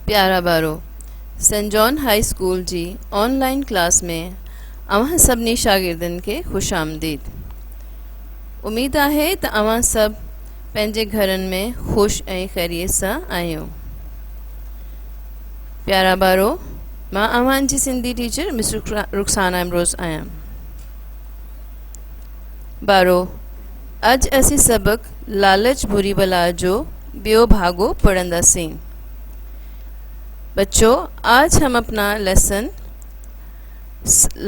प्यारा बारो Saint John high school जी online class में अवां सभिनी शागिर्दनि खे ख़ुशि आमदीद। उम्मीद आहे त अवां सभु पंहिंजे घरनि में ख़ुशि ऐं ख़ैरियत सां आहियो। प्यारा बारो मां अवां जी सिंधी टीचर मिस रुखसाना इमरोज़ आहियां। बारो अॼु असीं सबक लालच बुरी बला जो ॿियो भागो पढ़ंदासीं। बच्चों, आज हम अपना लेसन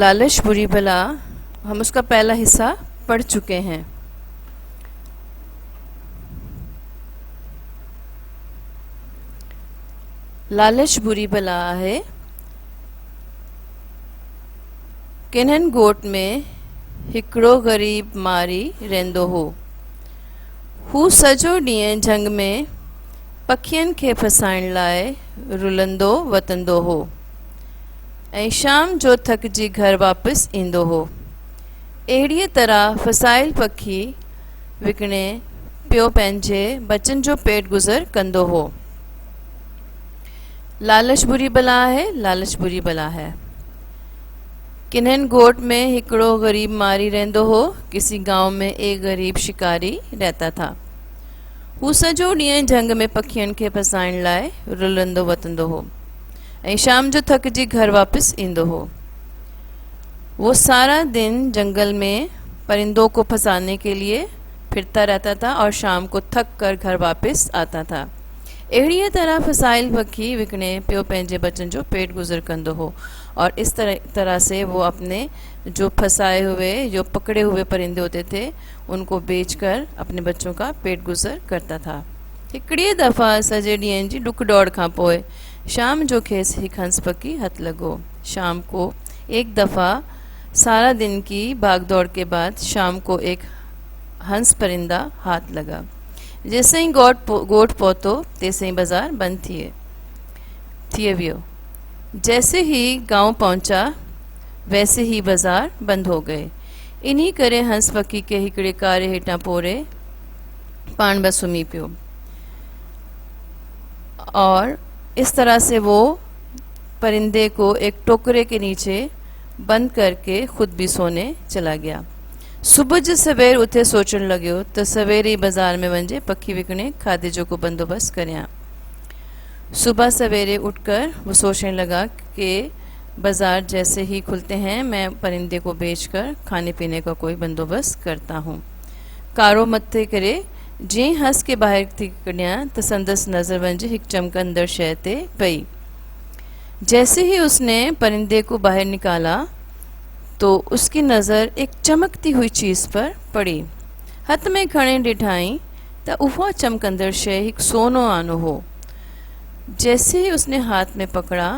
लालच बुरी बला हम उसका पहला हिस्सा पढ़ चुके हैं। लालच बुरी बला है। किन्हनि ॻोठ में हिकिड़ो ग़रीब मारी रहंदो हो। हू सॼो ॾींहुं झंग में पखियुनि खे फसाइण लाइ रुलंदो वतंदो हो ऐं शाम जो थकिजी घर वापसि ईंदो हो। अहिड़ीअ तरह फसाइल पखी विकिणे पियो पंहिंजे बचनि जो पेट गुज़र कंदो हो। लालच बुरी बला है, लालच बुरी बला है। किन्हनि ॻोठ में हिकिड़ो गरीब मारी रहंदो हो। किसी गांव में एक गरीब शिकारी रहता था। हू सॼो ॾींहुं झंग में पखियुनि खे फसाइण लाइ रुलंदो वतंदो हो ऐं शाम जो थकिजी घर वापसि ईंदो हो। वो सारा दिन जंगल में परिंदों को फंसाने के लिए फिरता रहता था और शाम को थक कर घर वापस आता था। अहिड़ीअ तरह फसाइल पखी विकिणे पियो पंहिंजे बचन जो पेट गुज़र कंदो हो और इस तरह से वो अपने जो फंसाए हुए जो पकड़े हुए परिंदे होते थे उनको बेचकर अपने बच्चों का पेट गुज़र करता था। हिकिड़ी दफ़ा सॼे ॾींहं जी डुक दौड़ खां पोइ शाम जो खेसि हिकु हंस पखी हथ लॻो। शाम को एक दफ़ा सारा दिन की भाग दौड़ के बाद शाम को एक हंस परिंदा हाथ लगा। जैसे ही ॻोठ पहुतो तैसे ही बाज़ार बंद थिए वियो। जैसे ही गांव पहुंचा वैसे ही बाज़ार बंद हो गए। इन्हीं करे हंस पखी के हिकिड़े कारे हेठां पोरे पाण बि सुम्ही पियो और इस तरह से वो परिंदे को एक टोकरे के नीचे बंद करके खुद भी सोने चला गया। सुबुह जो सवेर उथे सोचण लॻियो त सवेरे बाज़ार में वञे पखी विकिणे खाधे जो को बंदोबस्त करियां। सुबह सवेरे उठकर वो सोचने लगा कि बाज़ार जैसे ही खुलते हैं मैं परिंदे को बेचकर खाने पीने का कोई बंदोबस्त करता हूँ। कारो मथे करे जीअं हंस के ॿाहिरि थी कढियां त संदसि नज़र वञे हिकु चमकंदड़ शइ ते पई। जैसे ही उसने परिंदे को बाहर निकाला तो उसकी नज़र एक चमकती हुई चीज़ पर पड़ी। हथ में खणे ॾिठाई त उहा चमकंदड़ शइ हिकु सोनो आनो हो। जैसे ही उसने हाथ में पकड़ा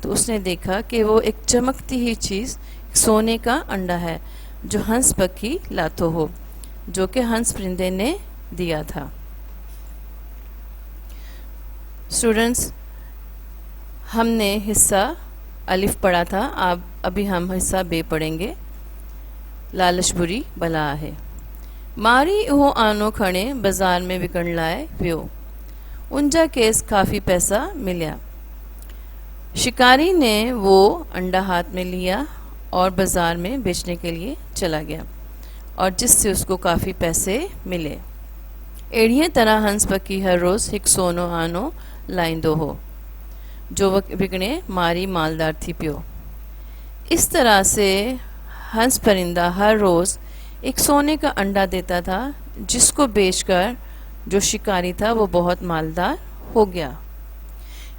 तो उसने देखा कि वो एक चमकती हुई चीज़ सोने का अंडा है जो हंस पखी लातो हो, जो कि हंस परिंदे ने दिया था। स्टूडेंट्स, हमने हिस्सा अलिफ पढ़ा था। अभी हम हिस्सा बे पढ़ेंगे। लालच बुरी बला है। मारी उहो आनो खणे बाज़ार में विकण लाइ वियो। उनजा केस काफ़ी पैसा मिलिया। शिकारी ने वो अंडा हाथ में लिया और बाज़ार में बेचने के लिए चला गया और जिससे उसको काफ़ी पैसे मिले। अहिड़ीअ तरह हंस पखी हर रोज़ हिकु सोनो आनो लाईंदो हो जो विकिणे मारी मालदार थी पियो। इस तरह से हंस परिंदा हर रोज़ एक सोने का अंडा देता था जिसको बेचकर जो शिकारी था वो बहुत मालदार हो गया।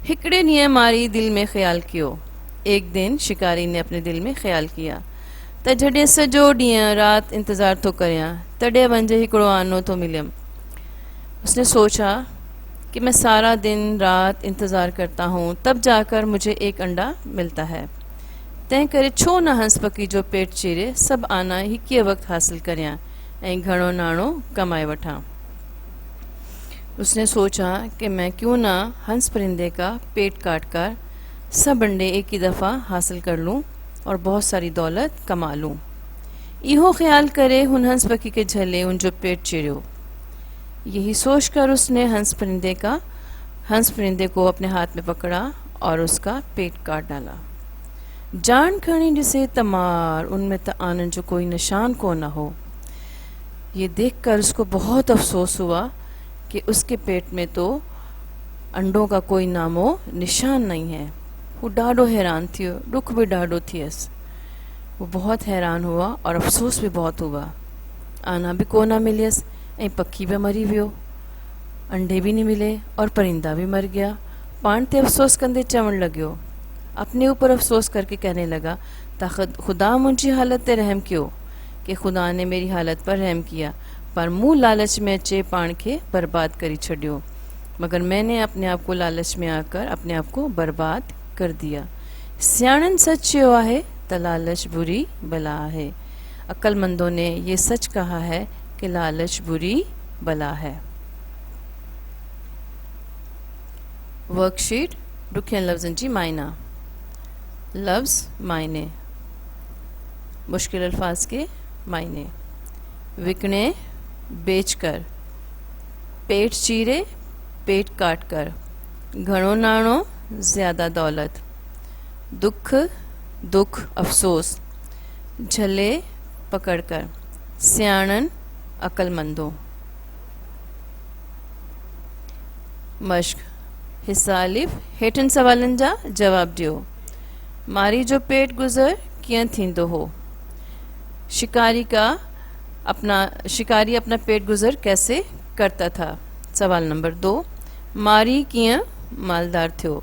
हिकिड़े ॾींहुं मारी दिल में ख़्याल कियो। एक दिन शिकारी ने अपने दिल में ख़्याल किया त जॾहिं सॼो ॾींहुं रात इंतज़ार थो करियां तॾहिं वञे हिकिड़ो आनो थो मिलियमि। उसने सोचा कि मैं सारा दिन रात इंतज़ार करता हूँ तब जाकर मुझे एक अंडा मिलता है। तंहिं करे छो न हंस पखी जो पेट चीरे सभु आना हिकु वक़्तु हासिल करियां ऐं घणो नाणो कमाए वठां। उसने सोचा कि मैं क्यों ना हंस परिंदे का पेट काट कर सब अंडे एक ही दफ़ा हासिल कर लूँ और बहुत सारी दौलत कमा लूँ। इहो ख्याल करे हुन हंस पखी के झले उन जो पेट चिरियो। यही सोचकर उसने हंस परिंदे का हंस परिंदे को अपने हाथ में पकड़ा और उसका पेट काट डाला। जान खणी जिसे तमार उनमें त आनंद जो कोई निशान को न हो। ये देखकर उसको बहुत अफसोस हुआ कि उसके पेट में तो अंडों का कोई नामो निशान नहीं है। वो ॾाढो हैरान थियो, दुख भी ॾाढो थियसि। वो बहुत हैरान हुआ और अफसोस भी बहुत हुआ। आना भी को ना मिलियसि ऐं पखी भी मरी वियो, अंडे भी नहीं मिले और परिंदा भी मर गया। पाण ते अफसोस कंदे चवण लॻियो, अपने ऊपर अफसोस करके कहने लगा, ता खुदा मुंहिंजी हालत ते रहम कयो, कि खुदा ने मेरी हालत पर रहम किया, पर मूं लालच में अचे पाण खे बर्बाद करी छॾियो। मगर मैंने अपने आप को लालच में आकर अपने आप को बर्बाद कर दिया। सियाणनि सच चयो आहे त लालच बुरी बला है। अक्लमंदों ने ये सच कहा है कि लालच बुरी बला है। वर्कशीट ॾुखियनि लफ़्ज़नि जी मायना। लफ्ज़ मायने, मुश्किल अल्फाज के मायने। विकणे बेचकर, पेट चीरे पेट काट कर, घणो नाणो ज़्यादा दौलत, दुख दुख अफसोस, झले पकड़कर, सियाणन अक्लमंदों। मश्क हिस्सा अलिफ हेठनि सवालनि जा जवाब ॾियो। मारी जो पेट गुज़र कीअं थींदो हो। शिकारी अपना पेट गुज़र कैसे करता था। सवाल नंबर 2, मारी कीअं मालदार थियो,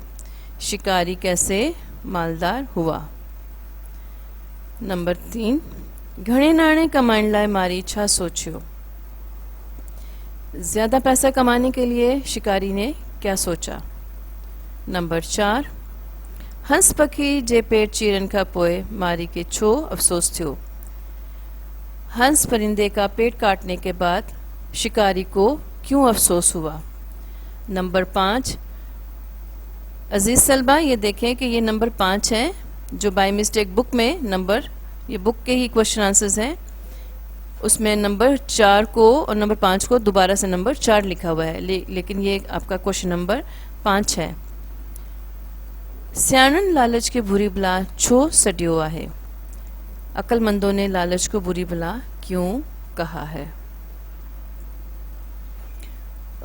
शिकारी कैसे मालदार हुआ। नंबर 3, घणे नाणे कमाइण लाइ मारी छा सोचियो। ज़्यादा पैसा कमाने के लिए शिकारी ने क्या सोचा। नंबर 4, हंस पखी जे पेट चीरन खां पोइ मारी के छो अफसोस थियो। हंस परिंदे का पेट काटने के बाद शिकारी को क्यों अफसोस हुआ। नंबर 5, अजीज़ सलबा ये देखें कि ये नंबर 5 है, जो बाय मिस्टेक बुक में नंबर, ये बुक के ही क्वेश्चन आंसर्स हैं, उसमें नंबर 4 को और नंबर 5 को दोबारा से नंबर 4 लिखा हुआ है, लेकिन ये आपका क्वेश्चन नंबर 5 है। सियाणन लालच के बुरी बला छो सडियो आहे। अक्लमंदों ने लालच को बुरी बला क्यों कहा है।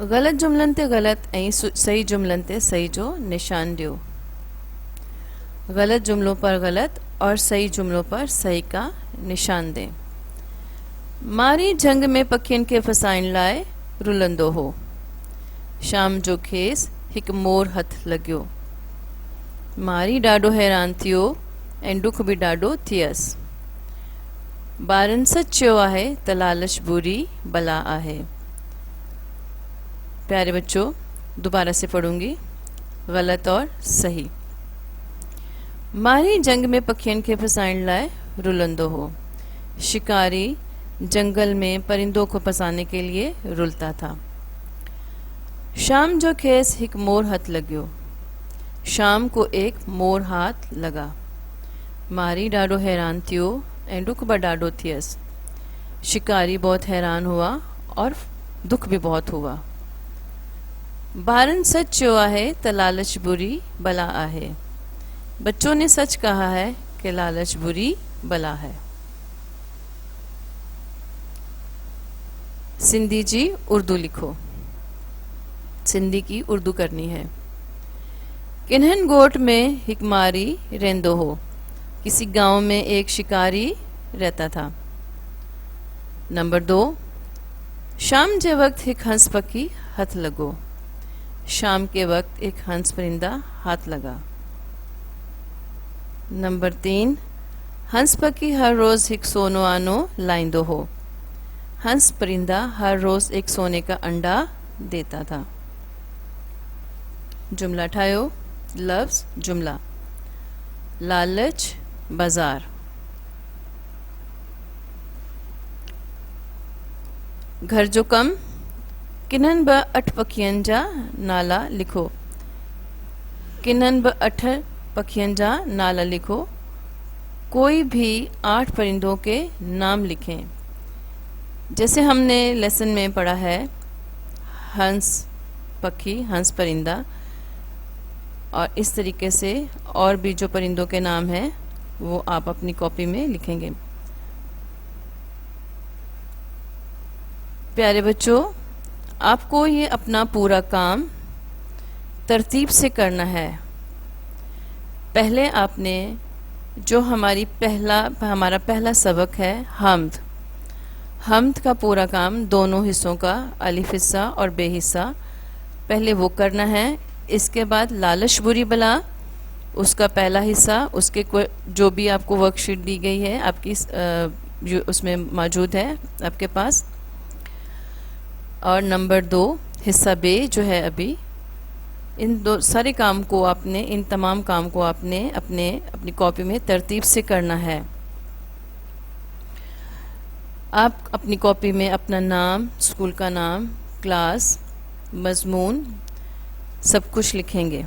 गलत जुमलन ते गलत ऐं सही जुमलन ते सही जो निशान दियो। गलत जुमलों पर गलत और सही जुमलों पर सही का निशान दें। मारी जंग में पखियन के फसाइण लाइ रुलंदो हो। शाम जो खेस हिक मोर हथ लॻियो। मारी ॾाढो हैरान थियो ऐं दुख भी ॾाढो थियसि। ॿारनि सच चयो आहे त लालच बुरी बला आहे। प्यारे बच्चों, दोबारा से पढ़ूंगी, गलत और सही। मारी जंग में पखियन के फसाइण लाइ रुलंदो हो। शिकारी जंगल में परिंदों को फंसाने के लिए रुलता था। शाम जो खेस हिक मोर हथ लॻियो। शाम को एक मोर हाथ लगा। मारी ॾाढो हैरान थियो ऐं दुख बि ॾाढो थियसि। शिकारी बहुत हैरान हुआ और दुख भी बहुत हुआ। ॿारनि सच चयो आहे त लालच बुरी बला आहे। बच्चों ने सच कहा है कि लालच बुरी बला है। सिंधी जी उर्दू लिखो। सिंधी की उर्दू करनी है। किन्हन गोट में हिक मारी रहंदो हो। किसी गांव में एक शिकारी रहता था। नंबर 2, शाम के वक्त एक हंस पखी हथ लगो। शाम के वक्त एक हंस परिंदा हाथ लगा। नंबर 3, हंस पखी हर रोज़ एक सोनो आनो लाइंदो हो। हंस परिंदा हर रोज़ एक सोने का अंडा देता था। जुमला ठायो। लफ्ज़ जुमला। लालच बाजार। घर जो कम। किन्हनि ब 8 पखियन जा नाला लिखो। किन्हनि ब 8 पखियन जा नाला लिखो। कोई भी 8 परिंदों के नाम लिखें। जैसे हमने लेसन में पढ़ा है, हंस, पक्षी, हंस, परिंदा, और इस तरीके से और भी जो परिंदों के नाम हैं वो आप अपनी कॉपी में लिखेंगे। प्यारे बच्चों, आपको ये अपना पूरा काम तरतीब से करना है। पहले आपने जो हमारा पहला सबक है हम्द का पूरा काम, दोनों हिस्सों का, अलिफ हिस्सा और बे हिस्सा, पहले वो करना है। इसके बाद लालश बुरी बला, उसका पहला हिस्सा, उसके जो भी आपको वर्कशीट दी गई है आपकी जो उसमें मौजूद है आपके पास। और नंबर 2 हिस्सा बे जो है अभी, इन सारे काम को आपने, इन तमाम काम को आपने अपनी कॉपी में तरतीब से करना है। आप अपनी कॉपी में अपना नाम, स्कूल का नाम, क्लास, मजमून सब कुछ लिखेंगे।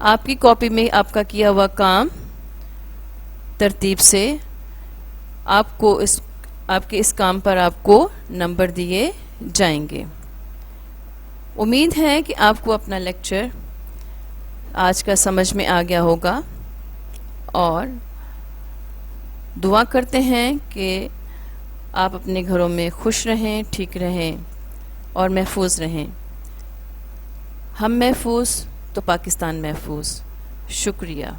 आपकी कॉपी में आपका किया हुआ काम तरतीब से आपके इस काम पर आपको नंबर दिए जाएंगे। उम्मीद है कि आपको अपना लेक्चर आज का समझ में आ गया होगा, और दुआ करते हैं कि आप अपने घरों में खुश रहें, ठीक रहें और महफूज रहें। हम महफूज तो पाकिस्तान महफूज। शुक्रिया।